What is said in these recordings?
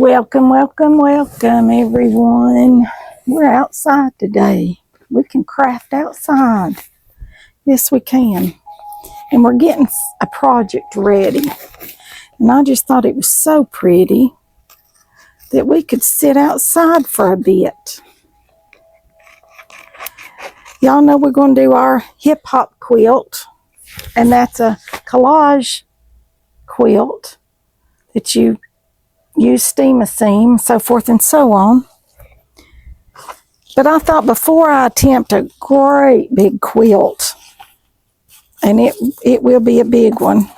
Welcome, welcome, welcome everyone. We're outside today. We can craft outside. Yes, we can. And we're getting a project ready. And I just thought it was so pretty that we could sit outside for a bit. Y'all know we're going to do our hip hop quilt. And that's a collage quilt that you use steam a seam, so forth and so on. But I thought before I attempt a great big quilt, and it will be a big one,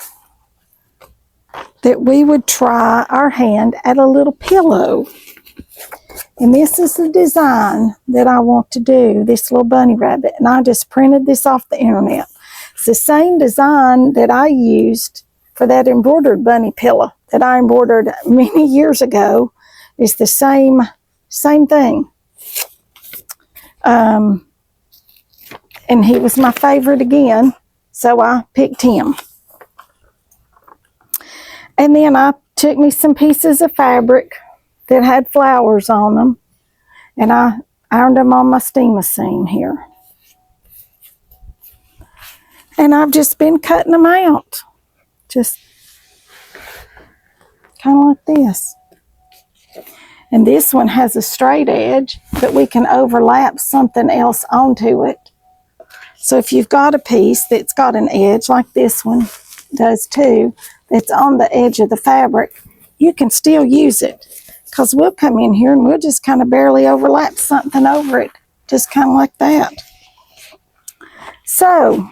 that we would try our hand at a little pillow. And this is the design that I want to do, this little bunny rabbit. And I just printed this off the internet. It's the same design that I used for that embroidered bunny pillow that I embroidered many years ago. It's the same thing. And he was my favorite again, so I picked him. And then I took me some pieces of fabric that had flowers on them, and I ironed them on my steamer seam here. And I've just been cutting them out, just kind of like this. And this one has a straight edge, but we can overlap something else onto it. So if you've got a piece that's got an edge, like this one does too, that's on the edge of the fabric, you can still use it. Because we'll come in here and we'll just kind of barely overlap something over it, just kind of like that. So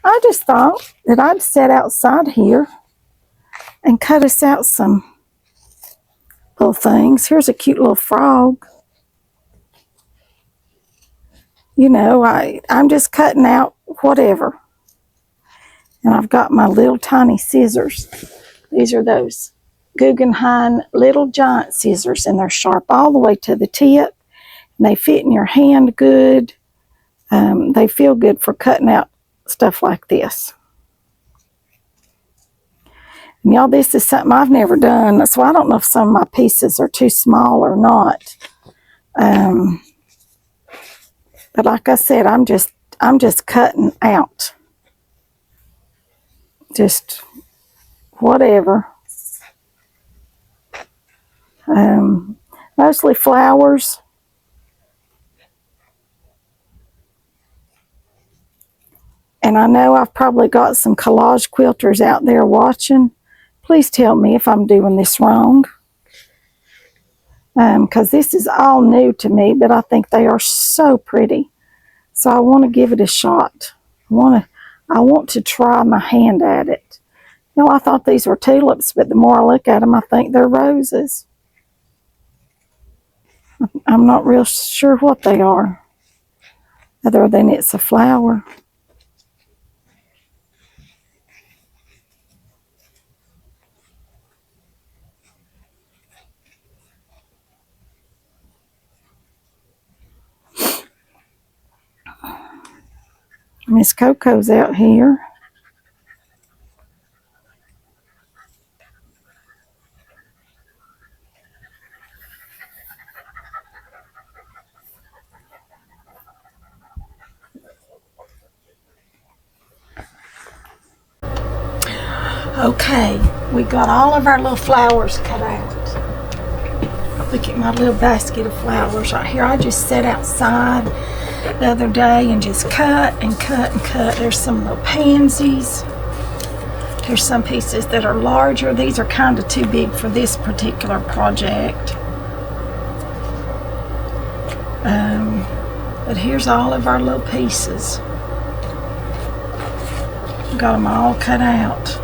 I just thought that I'd sit outside here and cut us out some little things. Here's a cute little frog. You know, I'm just cutting out whatever. And I've got my little tiny scissors. These are those Guggenheim little giant scissors, and they're sharp all the way to the tip. And they fit in your hand good. They feel good for cutting out stuff like this. And y'all, this is something I've never done, so I don't know if some of my pieces are too small or not. But like I said, I'm just cutting out. Just whatever. Mostly flowers. And I know I've probably got some collage quilters out there watching. Please tell me if I'm doing this wrong. Because this is all new to me, but I think they are so pretty. So I want to give it a shot. I want to try my hand at it. You know, I thought these were tulips, but the more I look at them, I think they're roses. I'm not real sure what they are, other than it's a flower. Miss Coco's out here. Okay, we got all of our little flowers cut out. Look at my little basket of flowers right here. I just sat outside the other day and just cut and cut and cut. There's some little pansies. There's some pieces that are larger. These are kind of too big for this particular project. But here's all of our little pieces. Got them all cut out.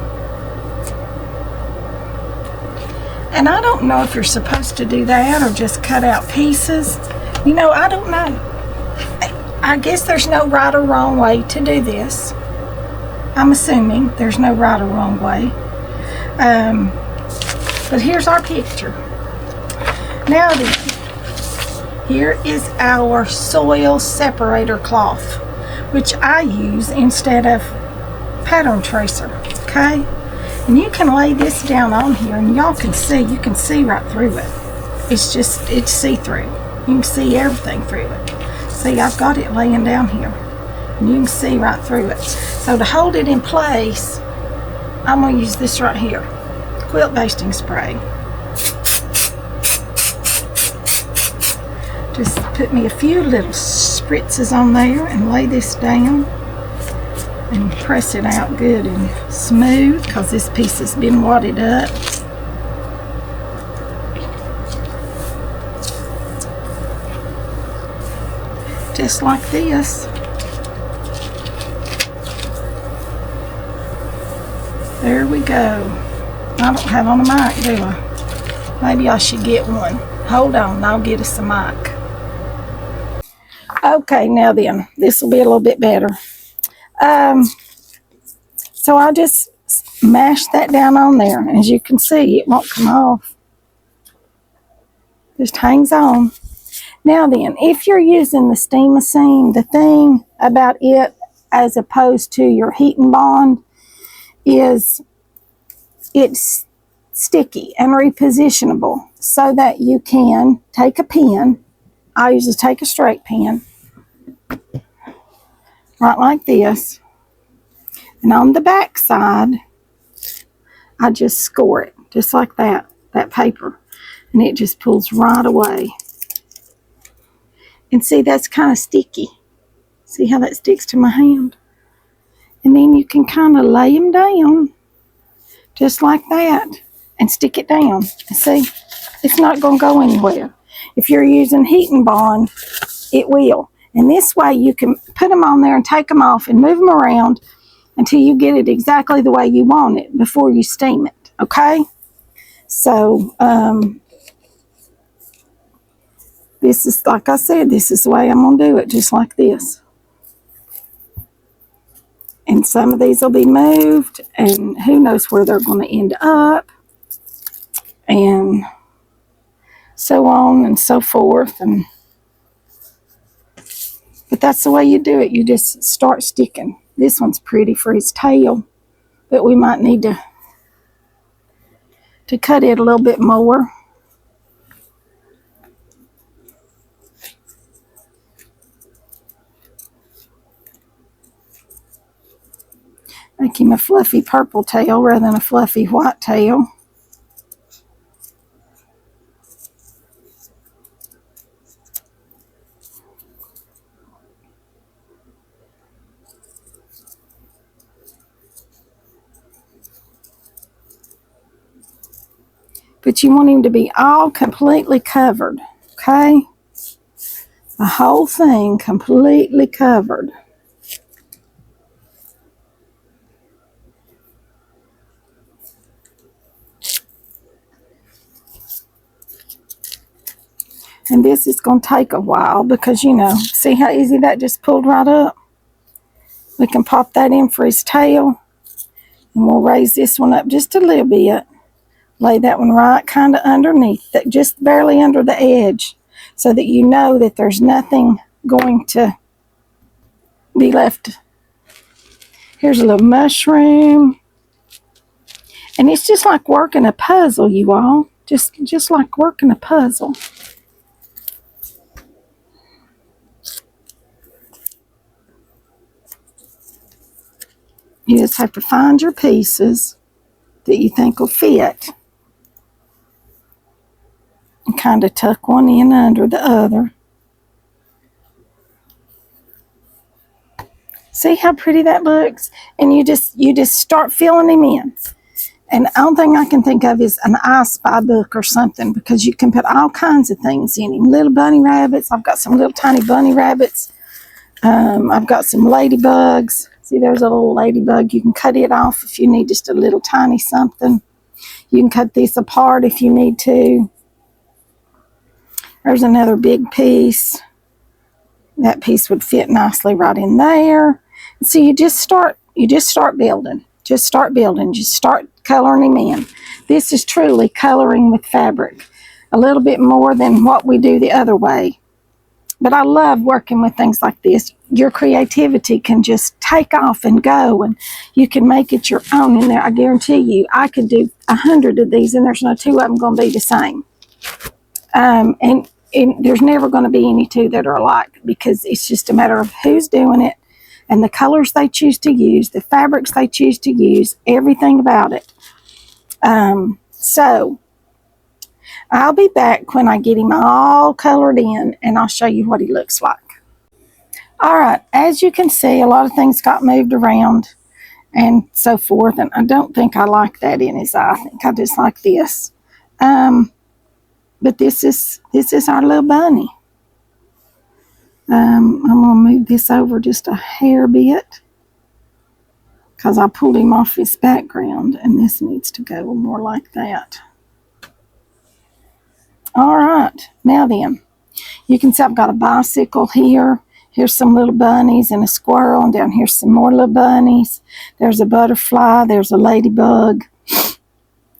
And I don't know if you're supposed to do that or just cut out pieces. You know, I don't know. I guess there's no right or wrong way to do this. I'm assuming there's no right or wrong way. But here's our picture. Now then, here is our soil separator cloth, which I use instead of pattern tracer, okay? And you can lay this down on here and y'all can see, you can see right through it. It's see-through. You can see everything through it. See, I've got it laying down here. And you can see right through it. So to hold it in place, I'm going to use this right here. Quilt basting spray. Just put me a few little spritzes on there and lay this down. And press it out good and smooth because this piece has been wadded up. Just like this. There we go. I don't have on a mic, do I? Maybe I should get one. Hold on, I'll get us a mic. Okay, now then, this will be a little bit better. So I'll just mash that down on there. As you can see, it won't come off. Just hangs on. Now then, if you're using the steam machine, the thing about it as opposed to your heat and bond is it's sticky and repositionable so that you can take a pen. I usually take a straight pen, right like this. And on the back side, I just score it, just like that paper. And it just pulls right away. And see, that's kind of sticky. See how that sticks to my hand? And then you can kind of lay them down, just like that, and stick it down. And see, it's not going to go anywhere. If you're using heat and bond, it will. And this way you can put them on there and take them off and move them around until you get it exactly the way you want it before you steam it, okay? So, this is, like I said, this is the way I'm going to do it, just like this. And some of these will be moved, and who knows where they're going to end up, and so on and so forth. But that's the way you do it. You just start sticking. This one's pretty for his tail, but we might need to cut it a little bit more. Make him a fluffy purple tail rather than a fluffy white tail. But you want him to be all completely covered, okay? The whole thing completely covered. And this is going to take a while because, you know, see how easy that just pulled right up? We can pop that in for his tail. And we'll raise this one up just a little bit. Lay that one right kind of underneath, that just barely under the edge, so that you know that there's nothing going to be left. Here's a little mushroom. And it's just like working a puzzle, you all. Just like working a puzzle. You just have to find your pieces that you think will fit. And kind of tuck one in under the other. See how pretty that looks? And you just start filling them in. And the only thing I can think of is an I Spy book or something, because you can put all kinds of things in him. Little bunny rabbits. I've got some little tiny bunny rabbits. I've got some ladybugs. See, there's a little ladybug. You can cut it off if you need just a little tiny something. You can cut this apart if you need to. There's another big piece. That piece would fit nicely right in there. So you just start building. Just start building. Just start coloring them in. This is truly coloring with fabric. A little bit more than what we do the other way. But I love working with things like this. Your creativity can just take off and go, and you can make it your own. And there, I guarantee you, I could do 100 of these, and there's no two of them going to be the same. And there's never going to be any two that are alike, because it's just a matter of who's doing it and the colors they choose to use, the fabrics they choose to use, everything about it. So I'll be back when I get him all colored in, and I'll show you what he looks like. All right, as you can see, a lot of things got moved around and so forth, and I don't think I like that in his eye. I think I just like this. But this is our little bunny. I'm going to move this over just a hair bit, because I pulled him off his background, and this needs to go more like that. All right, now then, you can see I've got a bicycle here. Here's some little bunnies and a squirrel, and down here's some more little bunnies. There's a butterfly, there's a ladybug.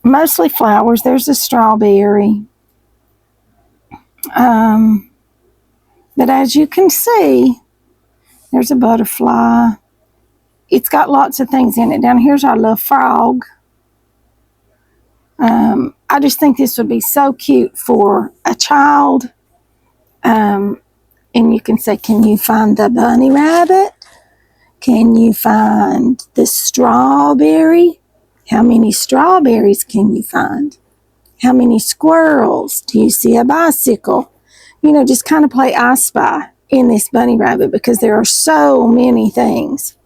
Mostly flowers. There's a strawberry. But as you can see, there's a butterfly. It's got lots of things in it. Down here's our little frog. I just think this would be so cute for a child. And you can say, can you find the bunny rabbit? Can you find the strawberry? How many strawberries can you find? How many squirrels? Do you see a bicycle? You know, just kind of play I Spy in this bunny rabbit, because there are so many things.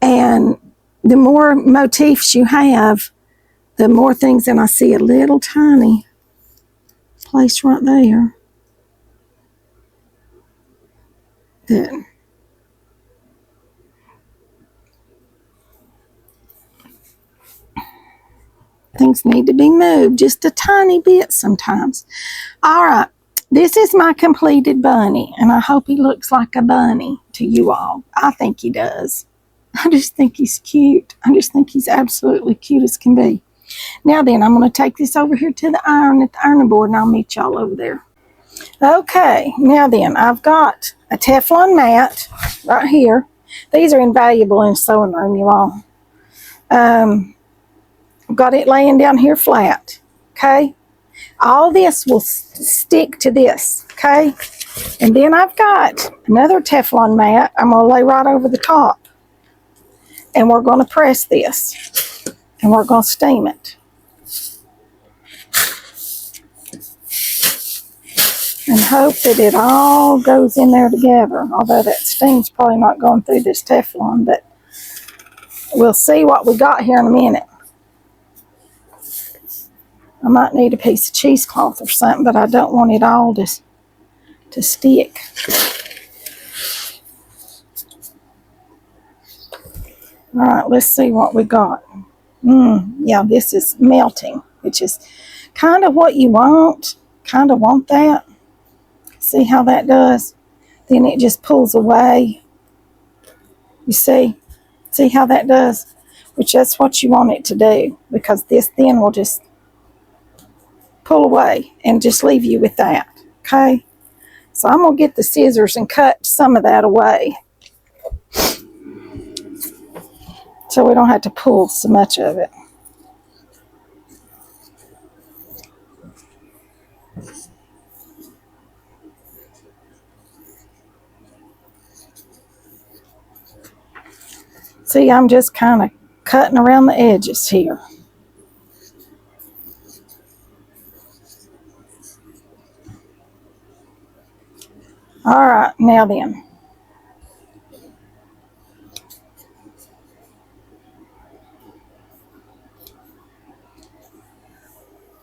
And the more motifs you have, the more things, and I see a little tiny place right there that things need to be moved just a tiny bit sometimes. All right, this is my completed bunny, and I hope he looks like a bunny to you all. I think he does. I just think he's cute. I just think he's absolutely cute as can be. Now then, I'm going to take this over here to the iron at the ironing board, and I'll meet y'all over there. Okay, now then, I've got a Teflon mat right here. These are invaluable in a sewing room, you all. I've got it laying down here flat, okay? All this will stick to this, okay? And then I've got another Teflon mat I'm going to lay right over the top. And we're going to press this, and we're going to steam it. And hope that it all goes in there together. Although that steam's probably not going through this Teflon, but we'll see what we got here in a minute. I might need a piece of cheesecloth or something, but I don't want it all to stick. All right, let's see what we got. Yeah, this is melting, which is kind of what you want. Kind of want that. See how that does? Then it just pulls away. You see? See how that does? Which that's what you want it to do, because this then will just pull away and just leave you with that. Okay? So I'm going to get the scissors and cut some of that away, so we don't have to pull so much of it. See, I'm just kind of cutting around the edges here. All right, now then.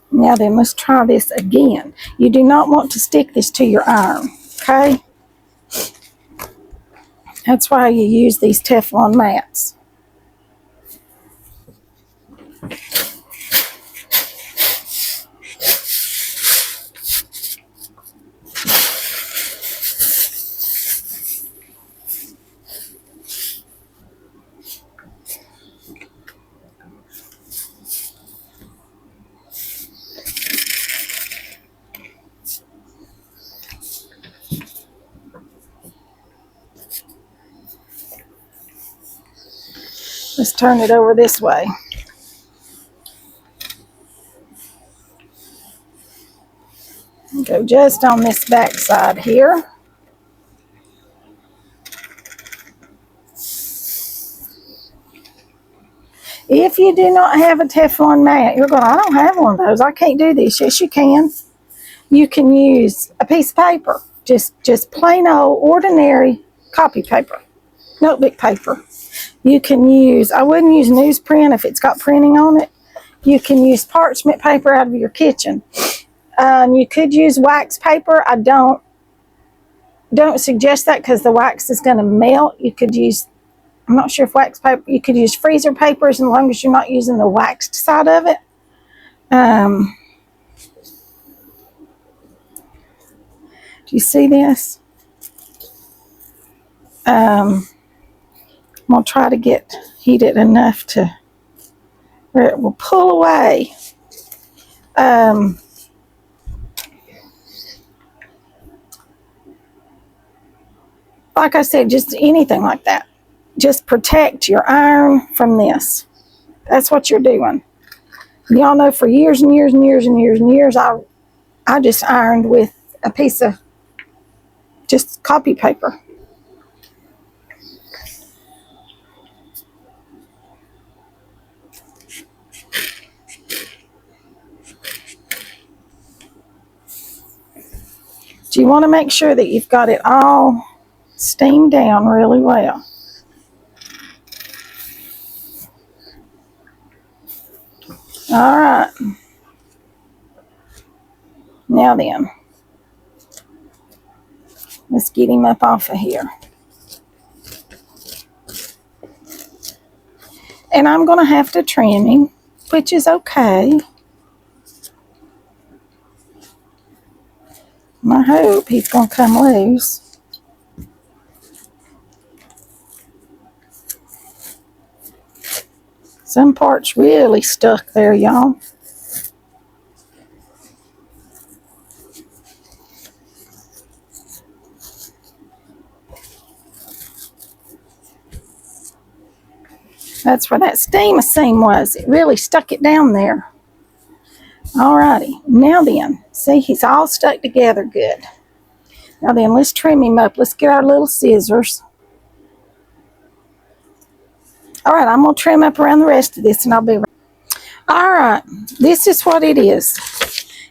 Now then, let's try this again. You do not want to stick this to your iron, okay? That's why you use these Teflon mats. Let's turn it over this way. Go just on this back side here. If you do not have a Teflon mat, you're going, I don't have one of those. I can't do this. Yes, you can. You can use a piece of paper. Just plain old, ordinary copy paper. Notebook paper. You can use, I wouldn't use newsprint if it's got printing on it. You can use parchment paper out of your kitchen. You could use wax paper. I don't suggest that because the wax is going to melt. You could use, I'm not sure if wax paper, you could use freezer paper as long as you're not using the waxed side of it. Do you see this? I'm going to try to heat it enough to where it will pull away. Like I said, just anything like that. Just protect your iron from this. That's what you're doing. Y'all know for years and years and years and years and years, I just ironed with a piece of just copy paper. Do you want to make sure that you've got it all steamed down really well? All right. Now then, let's get him up off of here. And I'm going to have to trim him, which is okay. I hope he's going to come loose. Some parts really stuck there, y'all. That's where that steam seam was. It really stuck it down there. Alrighty, now then, see, he's all stuck together good. Now then, let's trim him up. Let's get our little scissors. Alright, I'm going to trim up around the rest of this and I'll be right. Alright, this is what it is.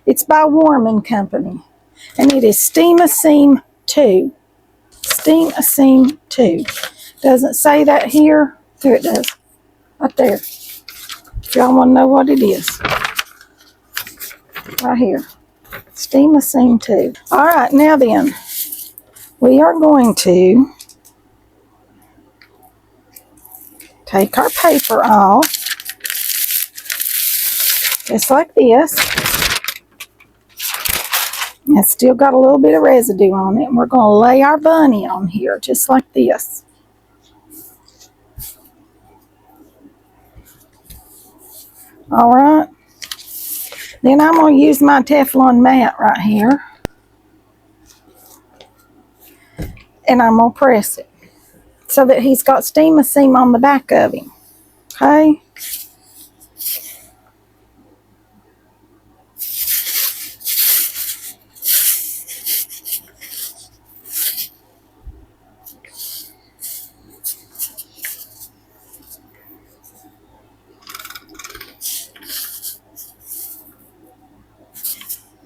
It's by Warman Company. And it is Steam a Seam 2. Steam a Seam 2. Doesn't say that here. There it does. Right there. If y'all want to know what it is. Right here. Steam a Seam 2. Alright, now then, we are going to take our paper off. Just like this. It's still got a little bit of residue on it. And we're going to lay our bunny on here just like this. Alright. Then I'm going to use my Teflon mat right here. And I'm going to press it so that he's got steam a seam on the back of him. Okay?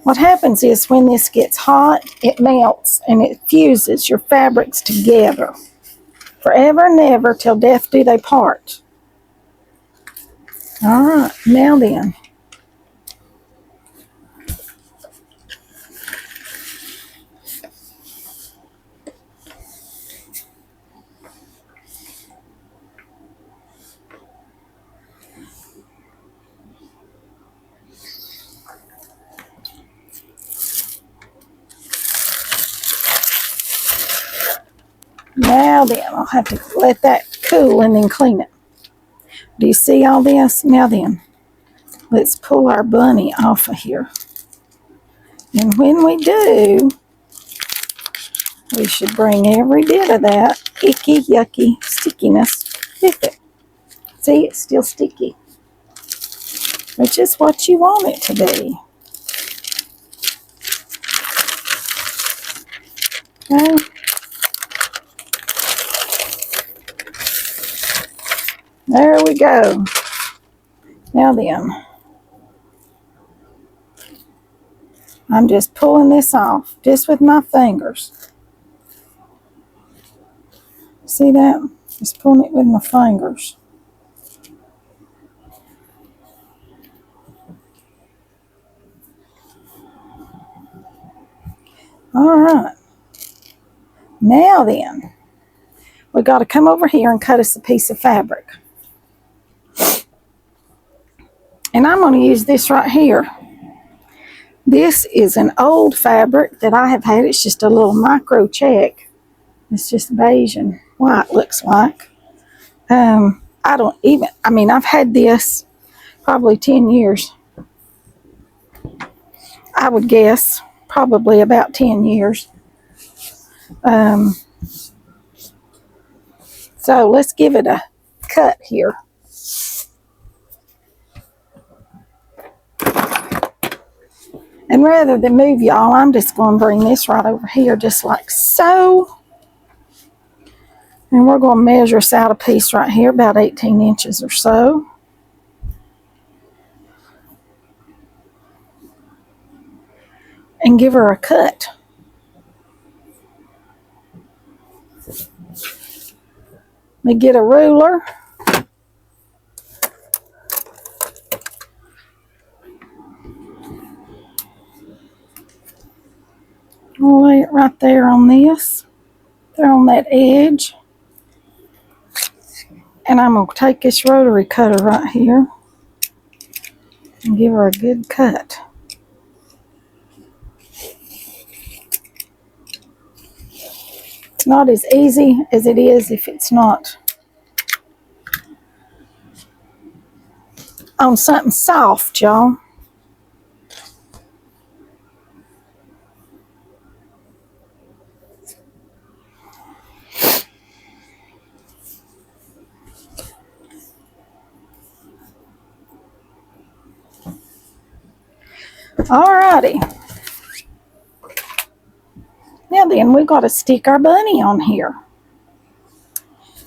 What happens is when this gets hot, it melts and it fuses your fabrics together. Forever and ever till death do they part. Alright, now then. Now then, I'll have to let that cool and then clean it. Do you see all this? Now then, let's pull our bunny off of here. And when we do, we should bring every bit of that icky, yucky stickiness with it. See, it's still sticky, which is what you want it to be. Okay. There we go. Now then, I'm just pulling this off, just with my fingers. See that? Just pulling it with my fingers. All right. Now then, we got to come over here and cut us a piece of fabric. And I'm going to use this right here. This is an old fabric that I have had. It's just a little micro check. It's just beige and white, looks like. I've had this probably 10 years. I would guess probably about 10 years. So let's give it a cut here. And rather than move y'all, I'm just going to bring this right over here just like so. And we're going to measure us out a piece right here, about 18 inches or so. And give her a cut. Let me get a ruler. I'll lay it right there on this. There on that edge. And I'm going to take this rotary cutter right here and give her a good cut. It's not as easy as it is if it's not on something soft, y'all. Alrighty. Now then, we got to stick our bunny on here.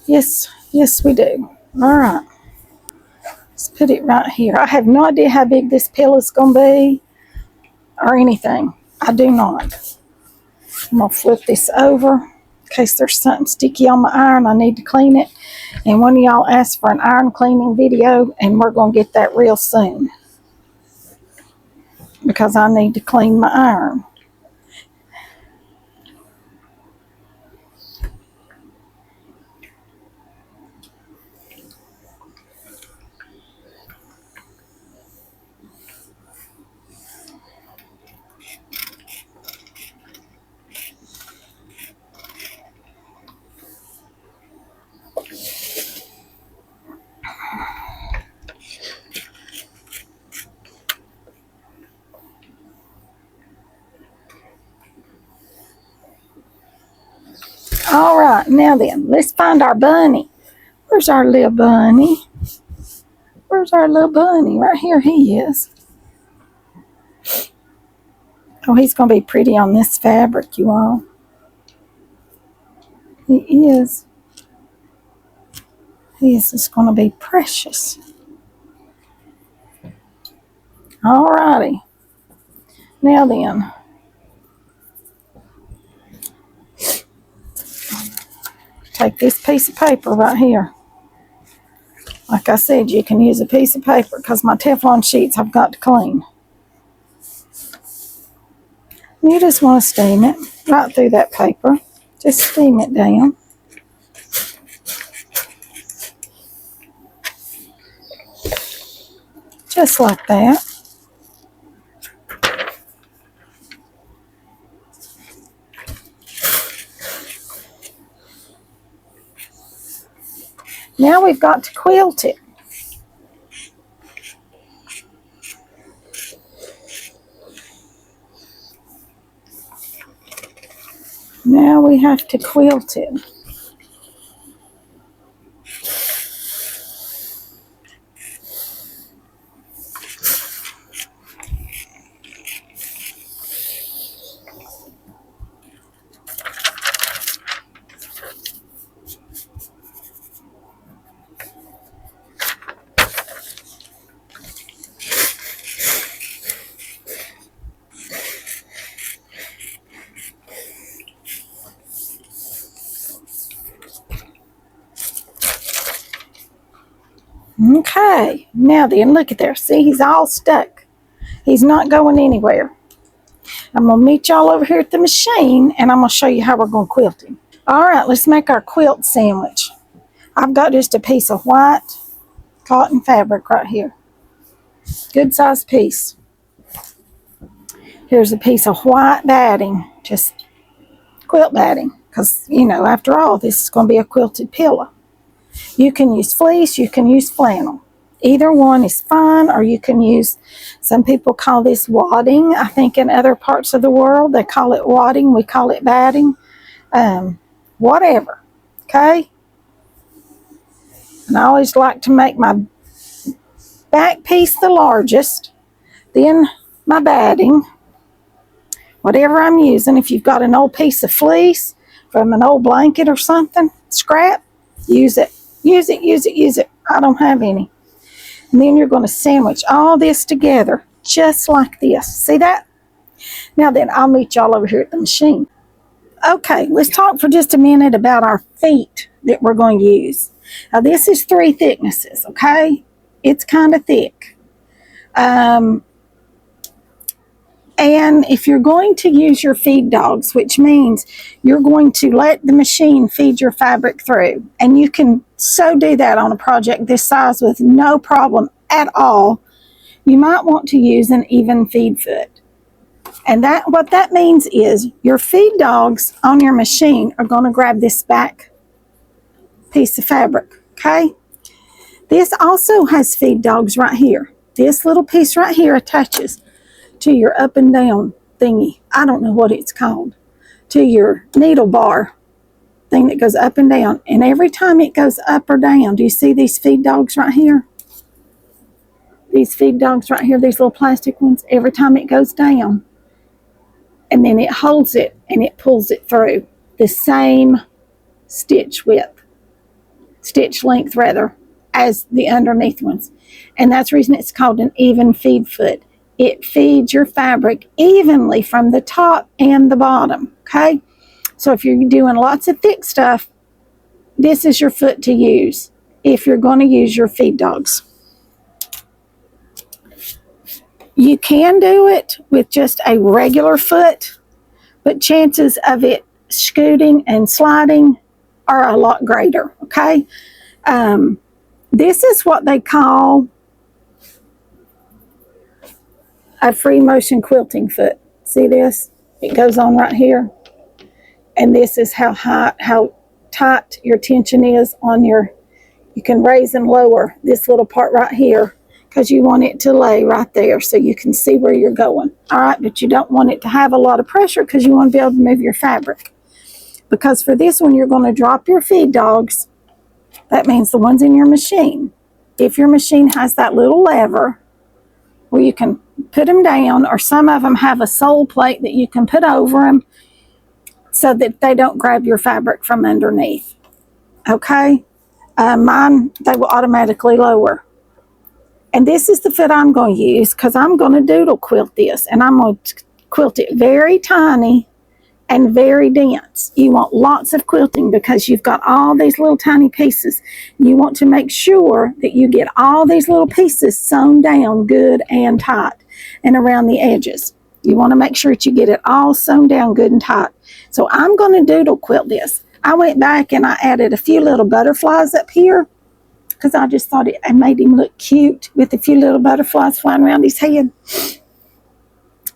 Yes, we do. Alright. Let's put it right here. I have no idea how big this pillow's going to be or anything. I do not. I'm going to flip this over in case there's something sticky on my iron. I need to clean it. And one of y'all asked for an iron cleaning video, and we're going to get that real soon because I need to clean my iron. All right, now then, let's find our bunny. Where's our little bunny? Where's our little bunny? Right here he is. Oh, he's going to be pretty on this fabric, you all. He is. He is just going to be precious. All righty. Now then. Take this piece of paper right here. Like I said, you can use a piece of paper because my Teflon sheets I've got to clean. You just want to steam it right through that paper. Just steam it down. Just like that. Now we've got to quilt it. Now we have to quilt it. Okay, now then, look at there. See, he's all stuck. He's not going anywhere. I'm going to meet y'all over here at the machine, and I'm going to show you how we're going to quilt him. All right, let's make our quilt sandwich. I've got just a piece of white cotton fabric right here. Good size piece. Here's a piece of white batting, just quilt batting, because, you know, after all, this is going to be a quilted pillow. You can use fleece, you can use flannel. Either one is fine, or you can use, some people call this wadding. I think in other parts of the world they call it wadding, we call it batting. Whatever, okay? And I always like to make my back piece the largest, then my batting, whatever I'm using. If you've got an old piece of fleece from an old blanket or something, scrap, use it. Use it, use it, use it. I don't have any. And then you're going to sandwich all this together, just like this. See that? Now then, I'll meet y'all over here at the machine. Okay, let's talk for just a minute about our feet that we're going to use. Now, this is 3 thicknesses, okay? It's kind of thick. And if you're going to use your feed dogs, which means you're going to let the machine feed your fabric through, and you can so do that on a project this size with no problem at all, you might want to use an even feed foot. And that what that means is your feed dogs on your machine are going to grab this back piece of fabric, okay? This also has feed dogs right here. This little piece right here attaches to your up and down thingy. I don't know what it's called. To your needle bar thing that goes up and down. And every time it goes up or down, do you see these feed dogs right here? These feed dogs right here, these little plastic ones, every time it goes down, and then it holds it and it pulls it through the same stitch length rather, as the underneath ones. And that's the reason it's called an even feed foot. It feeds your fabric evenly from the top and the bottom, okay? So if you're doing lots of thick stuff, this is your foot to use if you're going to use your feed dogs. You can do it with just a regular foot, but chances of it scooting and sliding are a lot greater, okay? This is what they call a free motion quilting foot. See this? It goes on right here. And this is how tight your tension is on your, you can raise and lower this little part right here because you want it to lay right there so you can see where you're going. All right, but you don't want it to have a lot of pressure because you want to be able to move your fabric. Because for this one, you're going to drop your feed dogs. That means the ones in your machine. If your machine has that little lever where you can put them down, or some of them have a sole plate that you can put over them so that they don't grab your fabric from underneath. Okay? Mine, they will automatically lower. And this is the foot I'm going to use because I'm going to doodle quilt this, and I'm going to quilt it very tiny and very dense. You want lots of quilting because you've got all these little tiny pieces. You want to make sure that you get all these little pieces sewn down good and tight and around the edges. You want to make sure that you get it all sewn down good and tight. So I'm going to doodle quilt this. I went back and I added a few little butterflies up here because I just thought it made him look cute with a few little butterflies flying around his head.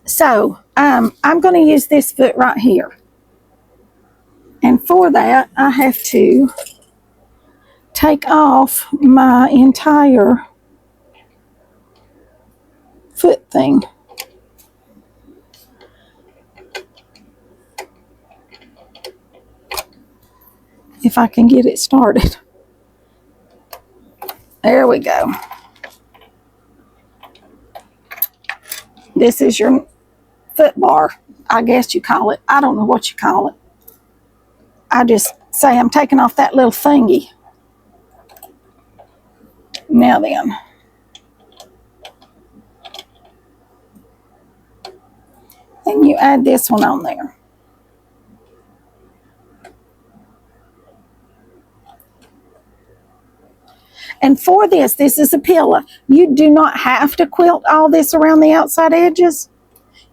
So I'm going to use this foot right here. And for that, I have to take off my entire foot thing. If I can get it started. There we go. This is your foot bar, I guess you call it. I don't know what you call it. I just say I'm taking off that little thingy. Now then. And you add this one on there. And for this is a pillow. You do not have to quilt all this around the outside edges.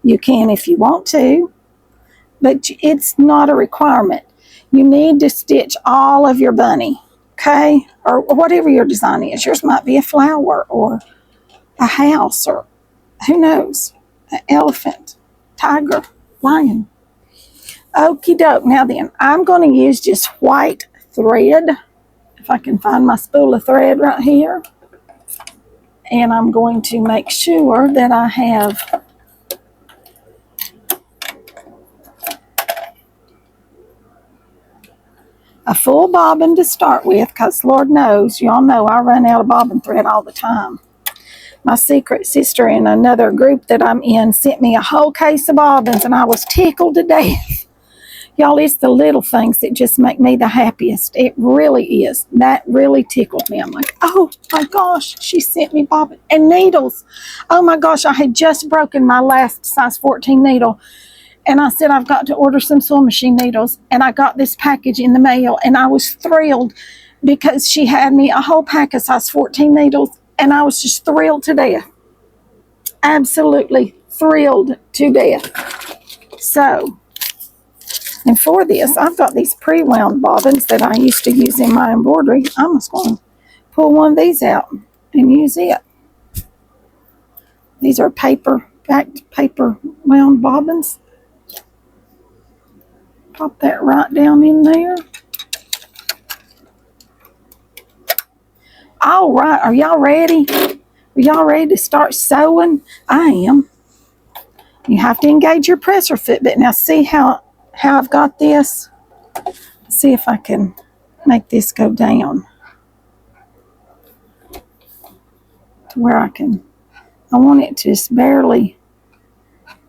You can if you want to, but it's not a requirement. You need to stitch all of your bunny, okay? Or whatever your design is. Yours might be a flower or a house or who knows, an elephant, tiger, lion. Okie doke. Now then, I'm going to use just white thread. If I can find my spool of thread right here. And I'm going to make sure that I have a full bobbin to start with, because Lord knows, y'all know I run out of bobbin thread all the time. My secret sister in another group that I'm in sent me a whole case of bobbins, and I was tickled to death. Y'all, it's the little things that just make me the happiest. It really is. That really tickled me. I'm like, oh my gosh, she sent me bobbin and needles. Oh my gosh, I had just broken my last size 14 needle. And I said, I've got to order some sewing machine needles. And I got this package in the mail, and I was thrilled because she had me a whole pack of size 14 needles, and I was just thrilled to death. Absolutely thrilled to death. So, and for this, I've got these pre-wound bobbins that I used to use in my embroidery. I'm just going to pull one of these out and use it. These are backed paper wound bobbins. Pop that right down in there. All right, are y'all ready? Are y'all ready to start sewing? I am. You have to engage your presser foot, but now see how I've got this? See if I can make this go down to where I want it to just barely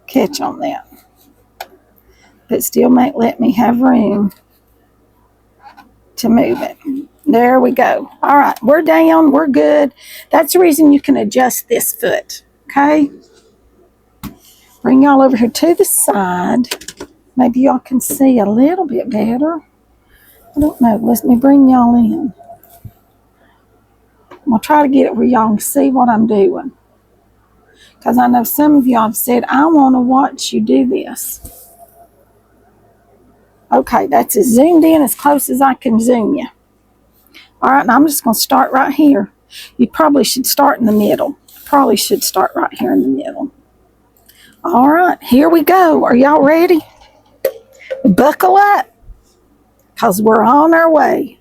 catch on that, but still let me have room to move it. There we go. All right, we're down, we're good. That's the reason you can adjust this foot, okay? Bring y'all over here to the side. Maybe y'all can see a little bit better. I don't know. Let me bring y'all in. I'm going to try to get it where y'all can see what I'm doing. Because I know some of y'all have said, I want to watch you do this. Okay, that's as zoomed in as close as I can zoom you. All right, and I'm just going to start right here. You probably should start in the middle. Probably should start right here in the middle. All right, here we go. Are y'all ready? Buckle up, because we're on our way.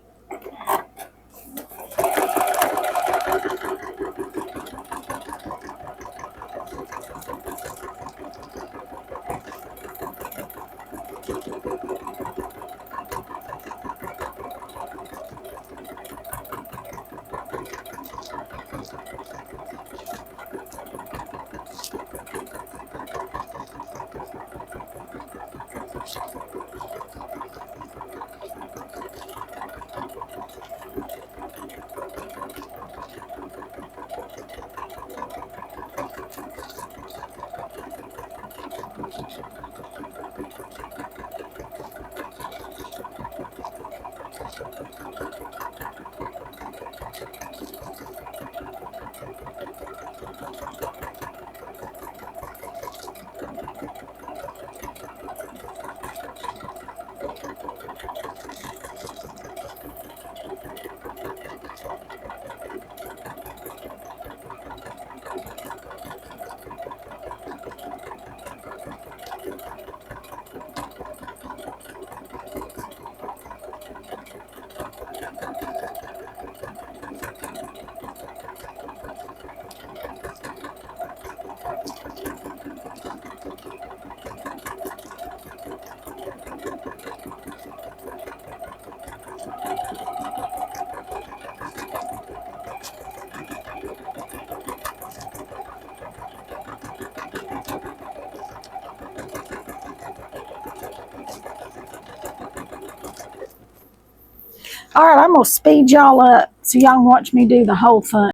All right, I'm going to speed y'all up so y'all can watch me do the whole thing.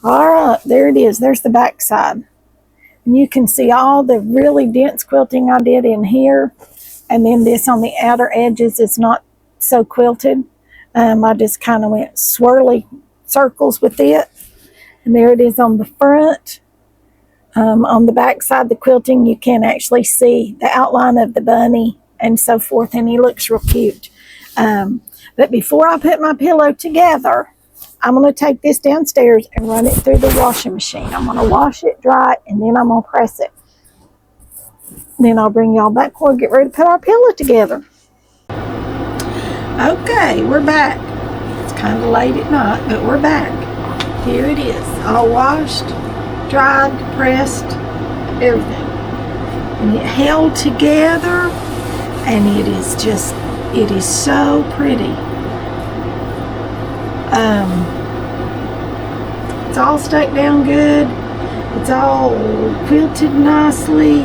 All right, there it is. There's the back side. And you can see all the really dense quilting I did in here. And then this on the outer edges is not so quilted. I just kind of went swirly circles with it. And there it is on the front. On the back side, the quilting, you can actually see the outline of the bunny and so forth. And he looks real cute. But before I put my pillow together, I'm going to take this downstairs and run it through the washing machine. I'm going to wash it, dry it, and then I'm going to press it. Then I'll bring y'all back when we get ready to put our pillow together. Okay, we're back. It's kind of late at night, but we're back. Here it is, all washed, dried, pressed, everything. And it held together, and it is so pretty. It's all stuck down good. It's all quilted nicely.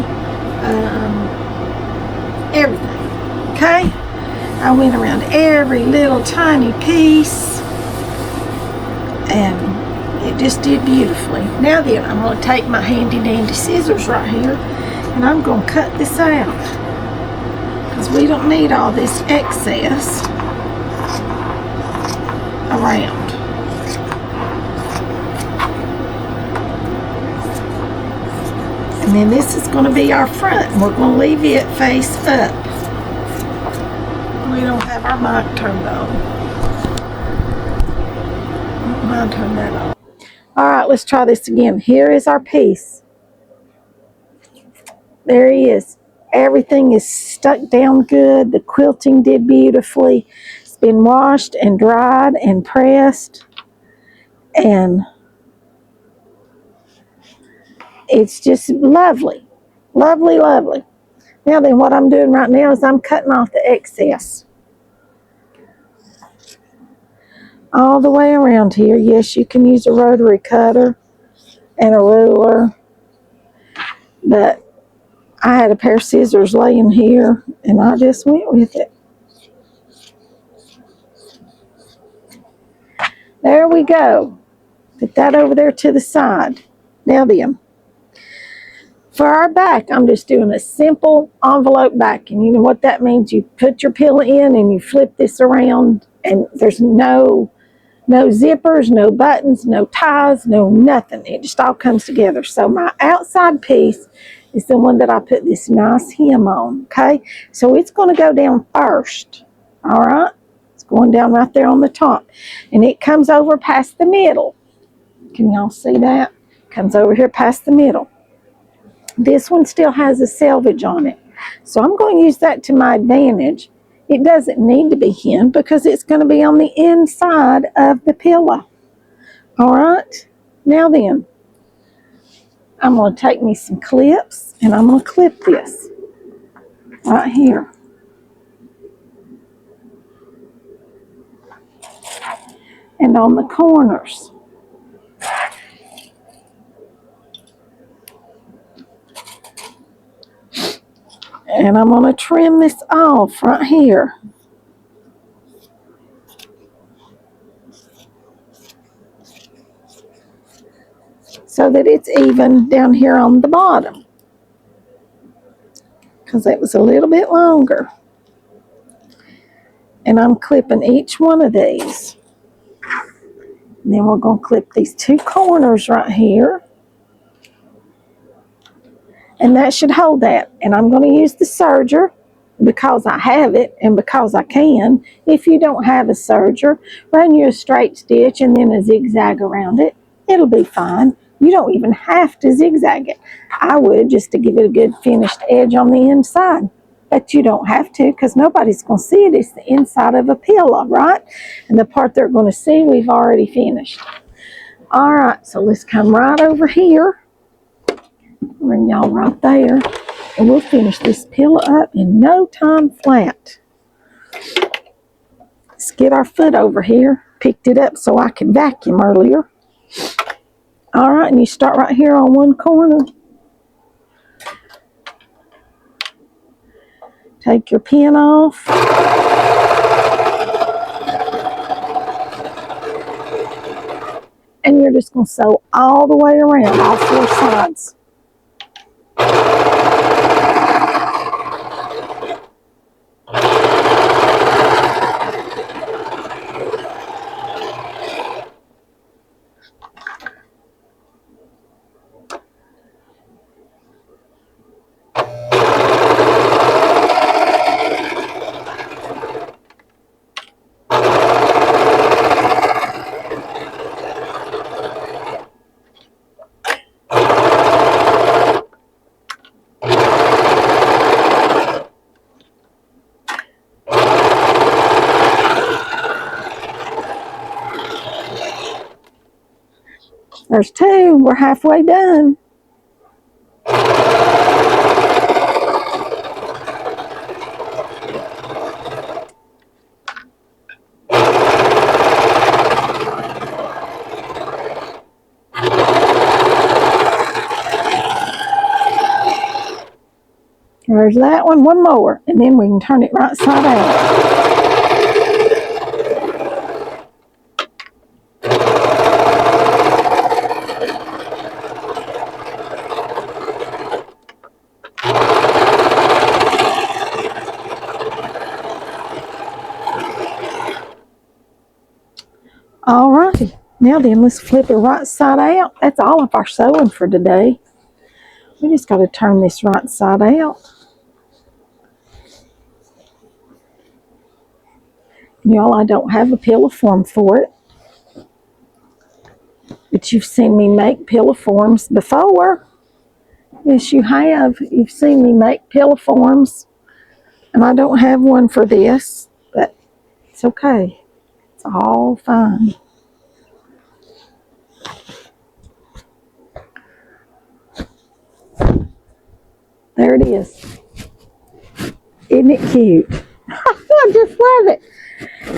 Everything. Okay? I went around every little tiny piece, and it just did beautifully. Now then, I'm going to take my handy dandy scissors right here, and I'm going to cut this out, because we don't need all this excess around. And then this is going to be our front, and we're going to leave it face up. We don't have our mic turned on. I'll turn that on. All right, let's try this again. Here is our piece. There he is. Everything is stuck down good. The quilting did beautifully. It's been washed and dried and pressed. And it's just lovely. Lovely, lovely. Now then, what I'm doing right now is I'm cutting off the excess. All the way around here. Yes, you can use a rotary cutter and a ruler. But I had a pair of scissors laying here, and I just went with it. There we go. Put that over there to the side. Now then, for our back, I'm just doing a simple envelope back. And you know what that means? You put your pillow in and you flip this around, and there's no zippers, no buttons, no ties, no nothing. It just all comes together. So my outside piece is the one that I put this nice hem on, okay? So it's going to go down first, all right? It's going down right there on the top. And it comes over past the middle. Can y'all see that? Comes over here past the middle. This one still has a selvage on it. So I'm going to use that to my advantage. It doesn't need to be hemmed because it's going to be on the inside of the pillow. All right. Now then, I'm going to take me some clips and I'm going to clip this right here. And on the corners. And I'm going to trim this off right here. So that it's even down here on the bottom. Because it was a little bit longer. And I'm clipping each one of these. And then we're going to clip these two corners right here. And that should hold that. And I'm going to use the serger because I have it and because I can. If you don't have a serger, run you a straight stitch and then a zigzag around it. It'll be fine. You don't even have to zigzag it. I would, just to give it a good finished edge on the inside. But you don't have to, because nobody's going to see it. It's the inside of a pillow, right? And the part they're going to see, we've already finished. All right, so let's come right over here. Bring y'all right there. And we'll finish this pillow up in no time flat. Let's get our foot over here. Picked it up so I could vacuum earlier. All right, and you start right here on one corner. Take your pin off. And you're just going to sew all the way around all four sides. There's two. We're halfway done. There's that one more, and then we can turn it right side out. All righty, now then let's flip it right side out. That's all of our sewing for today. We just got to turn this right side out. Y'all, I don't have a pillow form for it, but you've seen me make pillow forms before. Yes, you have. You've seen me make pillow forms, and I don't have one for this, but it's okay. It's all fine. There it is. Isn't it cute? I just love it.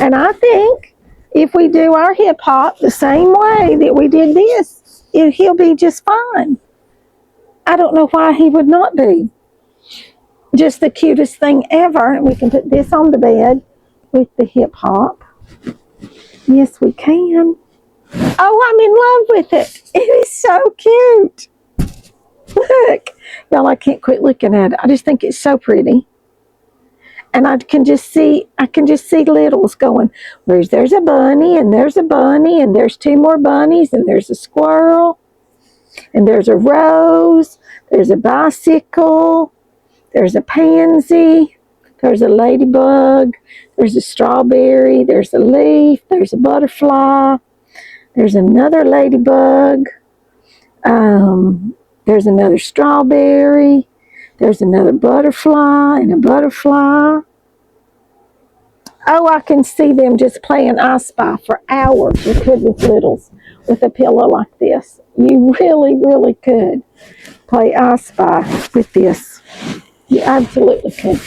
And I think if we do our hip hop the same way that we did this, he'll be just fine. I don't know why he would not be. Just the cutest thing ever. And we can put this on the bed with the hip hop. Yes, we can. Oh, I'm in love with it. It is so cute. Look. Y'all, I can't quit looking at it. I just think it's so pretty. And I can just see littles going, there's a bunny, and there's a bunny, and there's two more bunnies, and there's a squirrel, and there's a rose, there's a bicycle, there's a pansy, there's a ladybug, there's a strawberry, there's a leaf, there's a butterfly, there's another ladybug, there's another strawberry, there's another butterfly and a butterfly. Oh, I can see them just playing I Spy for hours. You could with littles with a pillow like this. You really, really could play I Spy with this. You absolutely could.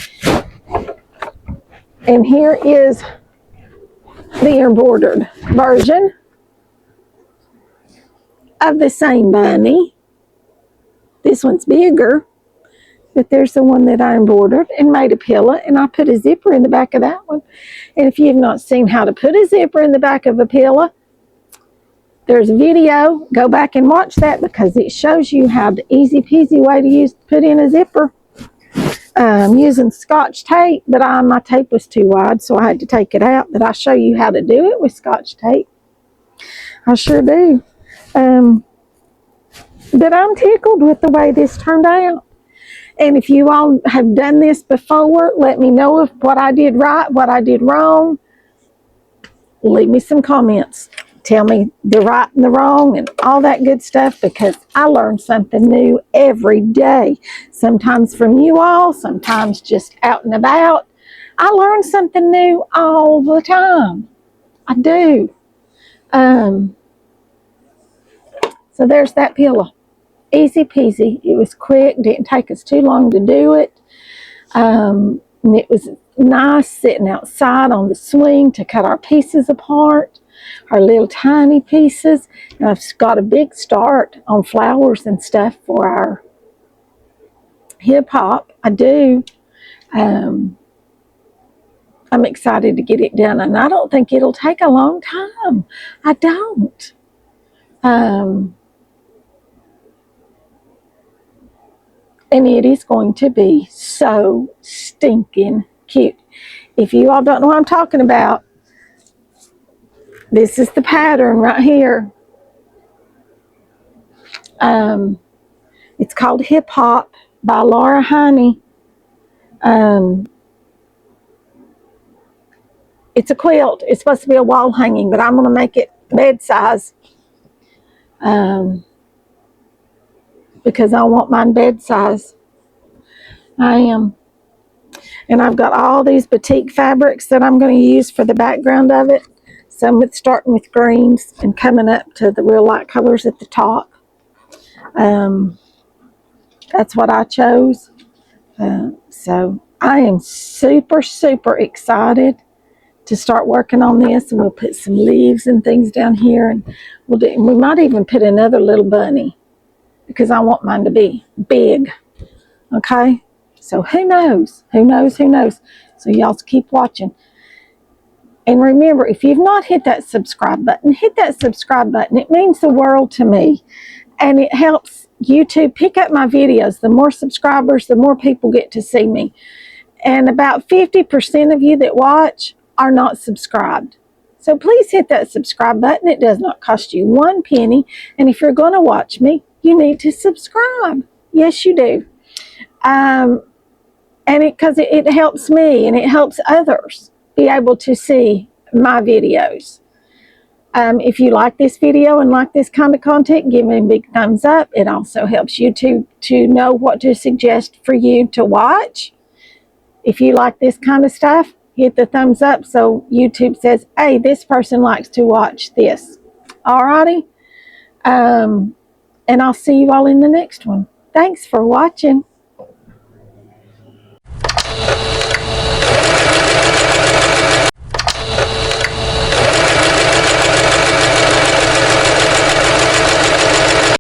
And here is the embroidered version of the same bunny. This one's bigger, but there's the one that I embroidered and made a pillow, and I put a zipper in the back of that one. And if you have not seen how to put a zipper in the back of a pillow, there's a video. Go back and watch that because it shows you how the easy peasy way to put in a zipper. Using Scotch tape, but my tape was too wide, so I had to take it out. But I show you how to do it with Scotch tape. I sure do. But I'm tickled with the way this turned out. And if you all have done this before, let me know if what I did right, what I did wrong. Leave me some comments. Tell me the right and the wrong and all that good stuff, because I learn something new every day. Sometimes from you all, sometimes just out and about. I learn something new all the time. I do. So there's that pillow. Easy peasy. It was quick. Didn't take us too long to do it. And it was nice sitting outside on the swing to cut our pieces apart, our little tiny pieces. And I've got a big start on flowers and stuff for our hip hop. I do. I'm excited to get it done, and I don't think it'll take a long time. I don't. And it is going to be so stinking cute. If you all don't know what I'm talking about, this is the pattern right here. It's called Hip Hop by Laura Honey. It's a quilt. It's supposed to be a wall hanging, but I'm going to make it bed size because I want mine bed size. I am. And I've got all these batik fabrics that I'm going to use for the background of it. Some with starting with greens and coming up to the real light colors at the top. That's what I chose. So I am super, super excited to start working on this, and we'll put some leaves and things down here, and we might even put another little bunny because I want mine to be big. Okay, so who knows? So y'all keep watching, and remember, if you've not hit that subscribe button, hit that subscribe button. It means the world to me, and it helps YouTube pick up my videos. The more subscribers, the more people get to see me. And about 50% of you that watch are not subscribed. So please hit that subscribe button. It does not cost you 1 penny. And if you're going to watch me, you need to subscribe. Yes, you do. And because it helps me and it helps others be able to see my videos. If you like this video and like this kind of content, give me a big thumbs up. It also helps YouTube to know what to suggest for you to watch. If you like this kind of stuff, hit the thumbs up so YouTube says, hey, this person likes to watch this. Alrighty? And I'll see you all in the next one. Thanks for watching.